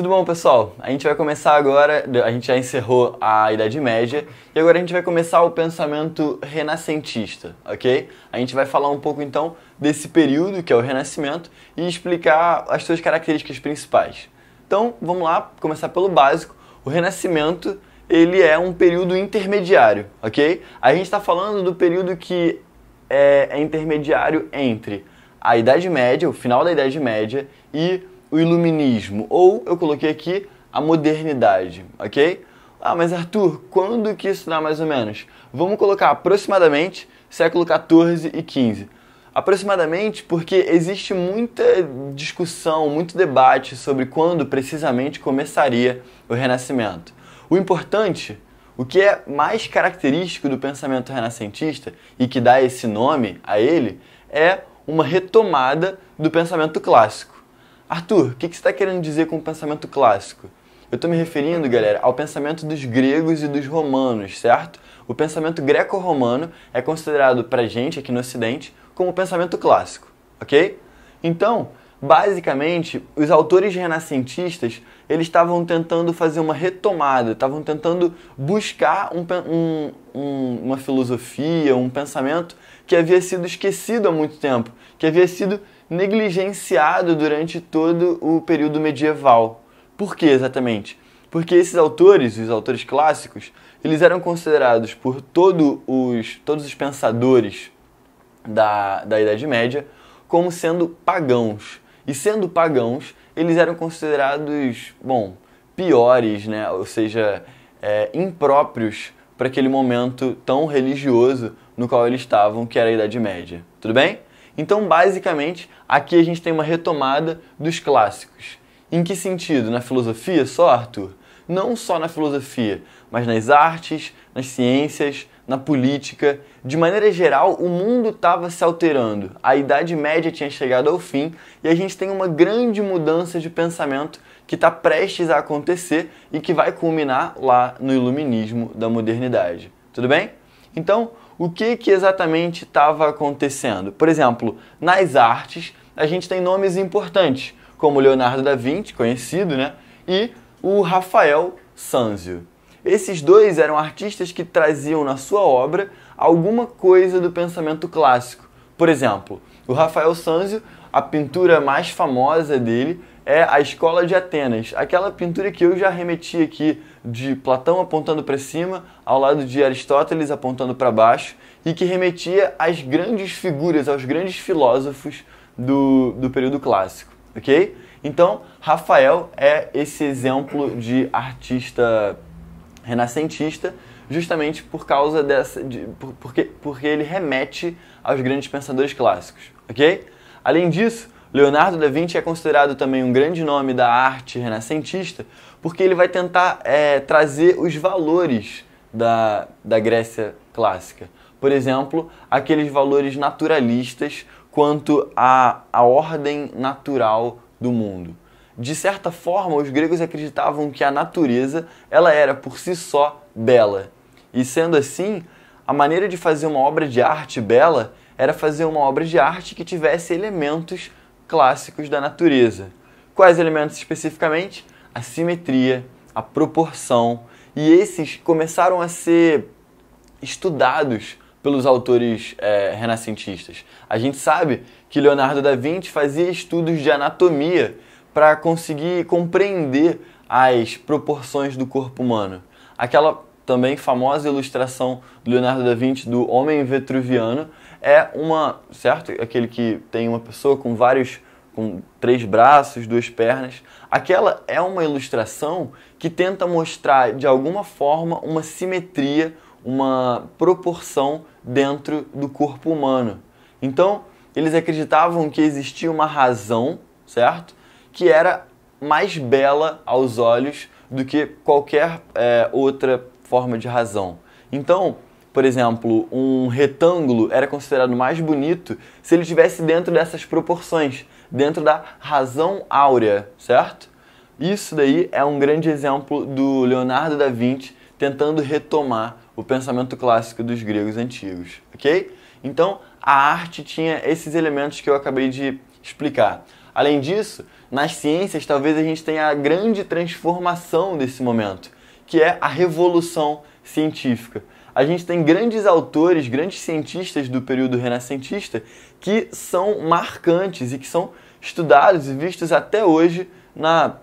Tudo bom, pessoal? A gente vai começar agora, a gente já encerrou a Idade Média e agora a gente vai começar o pensamento renascentista, ok? A gente vai falar um pouco então desse período que é o Renascimento e explicar as suas características principais. Então, vamos lá, começar pelo básico. O Renascimento, ele é um período intermediário, ok? A gente está falando do período que é intermediário entre a Idade Média, o final da Idade Média e o Iluminismo, ou eu coloquei aqui a modernidade, ok? Ah, mas Arthur, quando que isso dá mais ou menos? Vamos colocar aproximadamente século XIV e XV. Aproximadamente porque existe muita discussão, muito debate sobre quando precisamente começaria o Renascimento. O importante, o que é mais característico do pensamento renascentista e que dá esse nome a ele, é uma retomada do pensamento clássico. Arthur, o que você está querendo dizer com o pensamento clássico? Eu estou me referindo, galera, ao pensamento dos gregos e dos romanos, certo? O pensamento greco-romano é considerado pra gente aqui no Ocidente como o pensamento clássico, ok? Então, basicamente, os autores renascentistas, eles estavam tentando fazer uma retomada, estavam tentando buscar uma filosofia, um pensamento que havia sido esquecido há muito tempo, que havia sido negligenciado durante todo o período medieval. Por que exatamente? Porque esses autores, os autores clássicos, eles eram considerados por todos os pensadores da Idade Média como sendo pagãos. E sendo pagãos, eles eram considerados, piores, né? Ou seja, impróprios para aquele momento tão religioso no qual eles estavam, que era a Idade Média. Tudo bem? Então, basicamente, aqui a gente tem uma retomada dos clássicos. Em que sentido? Na filosofia só, Arthur? Não só na filosofia, mas nas artes, nas ciências, na política. De maneira geral, o mundo estava se alterando. A Idade Média tinha chegado ao fim e a gente tem uma grande mudança de pensamento que está prestes a acontecer e que vai culminar lá no Iluminismo da modernidade. Tudo bem? Então, o que exatamente estava acontecendo? Por exemplo, nas artes, a gente tem nomes importantes, como Leonardo da Vinci, conhecido, né? E o Rafael Sanzio. Esses dois eram artistas que traziam na sua obra alguma coisa do pensamento clássico. Por exemplo, o Rafael Sanzio, a pintura mais famosa dele é a Escola de Atenas. Aquela pintura que eu já remeti aqui de Platão apontando para cima, ao lado de Aristóteles apontando para baixo, e que remetia às grandes figuras, aos grandes filósofos do período clássico, ok? Então, Rafael é esse exemplo de artista renascentista, justamente por causa porque ele remete aos grandes pensadores clássicos, ok? Além disso, Leonardo da Vinci é considerado também um grande nome da arte renascentista, porque ele vai tentar trazer os valores da Grécia clássica. Por exemplo, aqueles valores naturalistas quanto à ordem natural do mundo. De certa forma, os gregos acreditavam que a natureza ela era por si só bela. E sendo assim, a maneira de fazer uma obra de arte bela era fazer uma obra de arte que tivesse elementos clássicos da natureza. Quais elementos especificamente? A simetria, a proporção, e esses começaram a ser estudados pelos autores renascentistas. A gente sabe que Leonardo da Vinci fazia estudos de anatomia para conseguir compreender as proporções do corpo humano. Aquela também famosa ilustração do Leonardo da Vinci do Homem Vitruviano é certo? Aquele que tem uma pessoa com 3 braços, 2 pernas. Aquela é uma ilustração que tenta mostrar, de alguma forma, uma simetria, uma proporção dentro do corpo humano. Então, eles acreditavam que existia uma razão, certo? Que era mais bela aos olhos do que qualquer outra forma de razão. Então, por exemplo, um retângulo era considerado mais bonito se ele estivesse dentro dessas proporções, dentro da razão áurea, certo? Isso daí é um grande exemplo do Leonardo da Vinci tentando retomar o pensamento clássico dos gregos antigos, ok? Então, a arte tinha esses elementos que eu acabei de explicar. Além disso, nas ciências talvez a gente tenha a grande transformação desse momento, que é a revolução científica. A gente tem grandes autores, grandes cientistas do período renascentista que são marcantes e que são estudados e vistos até hoje na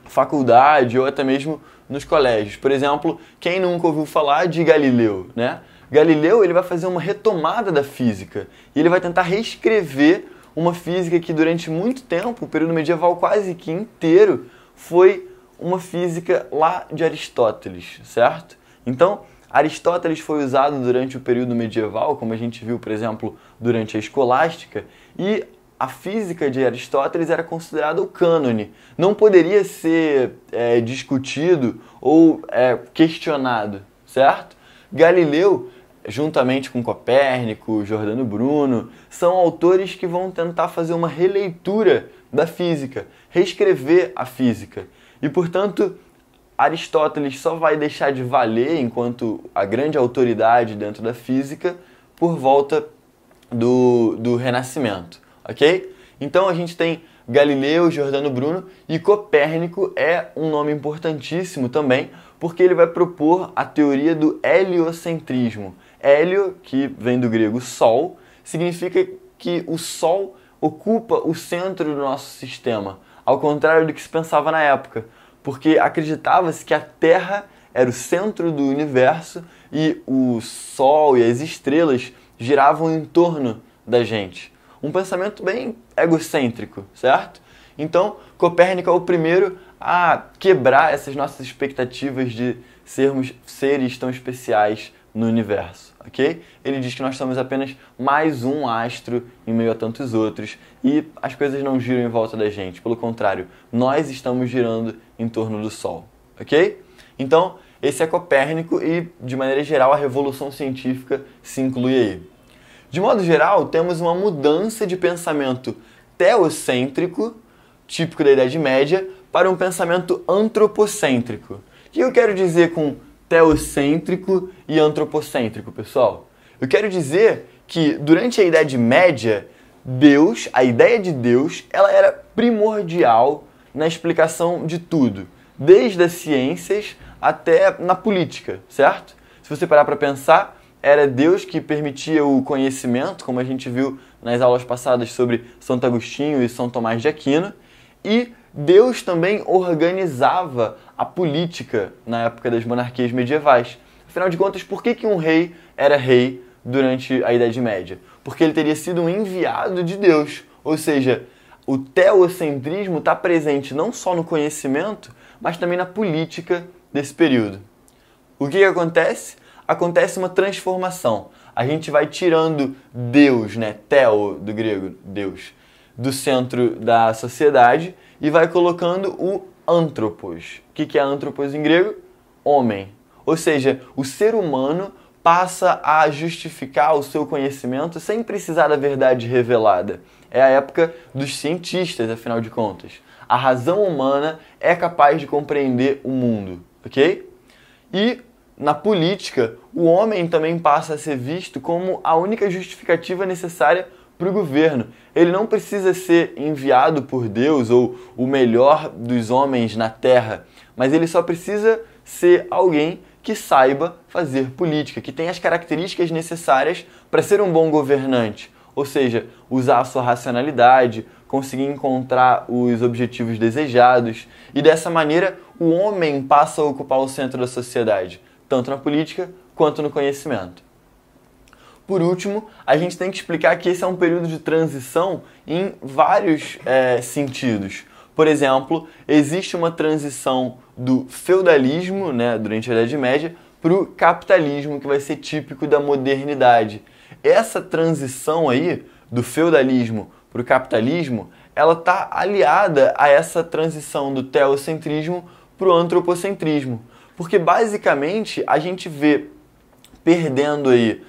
faculdade ou até mesmo nos colégios. Por exemplo, quem nunca ouviu falar de Galileu, né? Galileu ele vai fazer uma retomada da física e ele vai tentar reescrever uma física que durante muito tempo, o período medieval quase que inteiro, foi uma física lá de Aristóteles, certo? Então, Aristóteles foi usado durante o período medieval, como a gente viu, por exemplo, durante a escolástica, e a física de Aristóteles era considerada o cânone. Não poderia ser discutido ou questionado, certo? Galileu, juntamente com Copérnico, Giordano Bruno, são autores que vão tentar fazer uma releitura da física, reescrever a física. E, portanto, Aristóteles só vai deixar de valer enquanto a grande autoridade dentro da física por volta do Renascimento, ok? Então a gente tem Galileu, Giordano Bruno e Copérnico é um nome importantíssimo também, porque ele vai propor a teoria do heliocentrismo. Hélio, que vem do grego sol, significa que o Sol ocupa o centro do nosso sistema, ao contrário do que se pensava na época, porque acreditava-se que a Terra era o centro do universo e o Sol e as estrelas giravam em torno da gente. Um pensamento bem egocêntrico, certo? Então, Copérnico é o primeiro a quebrar essas nossas expectativas de sermos seres tão especiais no universo, ok? Ele diz que nós somos apenas mais um astro em meio a tantos outros e as coisas não giram em volta da gente. Pelo contrário, nós estamos girando em torno do Sol, ok? Então, esse é Copérnico e, de maneira geral, a revolução científica se inclui aí. De modo geral, temos uma mudança de pensamento teocêntrico, típico da Idade Média, para um pensamento antropocêntrico. O que eu quero dizer com teocêntrico e antropocêntrico, pessoal? Eu quero dizer que durante a Idade Média, Deus, a ideia de Deus, ela era primordial na explicação de tudo, desde as ciências até na política, certo? Se você parar para pensar, era Deus que permitia o conhecimento, como a gente viu nas aulas passadas sobre Santo Agostinho e São Tomás de Aquino, e Deus também organizava a política na época das monarquias medievais. Afinal de contas, por que um rei era rei durante a Idade Média? Porque ele teria sido um enviado de Deus. Ou seja, o teocentrismo está presente não só no conhecimento, mas também na política desse período. O que acontece? Acontece uma transformação. A gente vai tirando Deus, né? Theo, do grego, Deus, do centro da sociedade e vai colocando o anthropos. O que é anthropos em grego? Homem. Ou seja, o ser humano passa a justificar o seu conhecimento sem precisar da verdade revelada. É a época dos cientistas, afinal de contas. A razão humana é capaz de compreender o mundo, ok? E na política, o homem também passa a ser visto como a única justificativa necessária para o governo. Ele não precisa ser enviado por Deus ou o melhor dos homens na Terra, mas ele só precisa ser alguém que saiba fazer política, que tem as características necessárias para ser um bom governante. Ou seja, usar a sua racionalidade, conseguir encontrar os objetivos desejados. E dessa maneira, o homem passa a ocupar o centro da sociedade, tanto na política quanto no conhecimento. Por último, a gente tem que explicar que esse é um período de transição em vários sentidos. Por exemplo, existe uma transição do feudalismo, né, durante a Idade Média, para o capitalismo, que vai ser típico da modernidade. Essa transição aí, do feudalismo para o capitalismo, ela está aliada a essa transição do teocentrismo para o antropocentrismo. Porque, basicamente, a gente vê perdendo aí,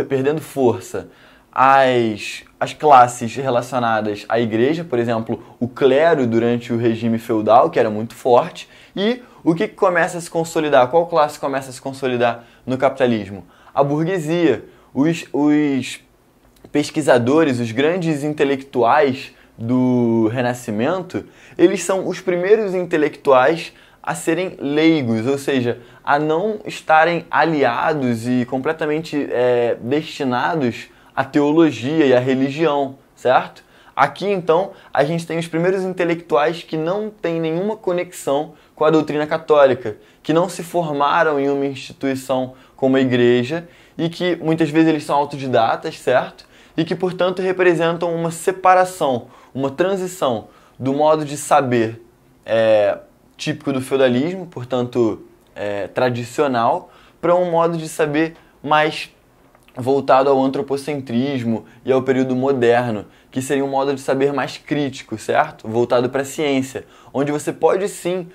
perdendo força as classes relacionadas à igreja, por exemplo, o clero durante o regime feudal, que era muito forte, e o que começa a se consolidar? Qual classe começa a se consolidar no capitalismo? A burguesia. Os pesquisadores, os grandes intelectuais do Renascimento, eles são os primeiros intelectuais a serem leigos, ou seja, a não estarem aliados e completamente destinados à teologia e à religião, certo? Aqui, então, a gente tem os primeiros intelectuais que não têm nenhuma conexão com a doutrina católica, que não se formaram em uma instituição como a igreja e que muitas vezes eles são autodidatas, certo? E que, portanto, representam uma separação, uma transição do modo de saber típico do feudalismo, portanto, tradicional, para um modo de saber mais voltado ao antropocentrismo e ao período moderno, que seria um modo de saber mais crítico, certo? Voltado para a ciência, onde você pode sim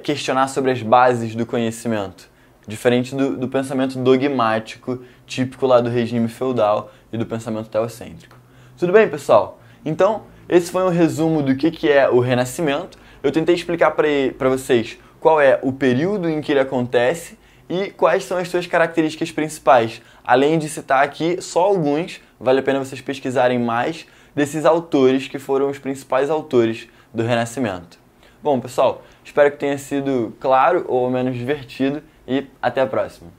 questionar sobre as bases do conhecimento, diferente do pensamento dogmático, típico lá do regime feudal e do pensamento teocêntrico. Tudo bem, pessoal? Então, esse foi um resumo do que é o Renascimento. Eu tentei explicar para vocês qual é o período em que ele acontece e quais são as suas características principais. Além de citar aqui só alguns, vale a pena vocês pesquisarem mais desses autores que foram os principais autores do Renascimento. Bom, pessoal, espero que tenha sido claro ou ao menos divertido e até a próxima.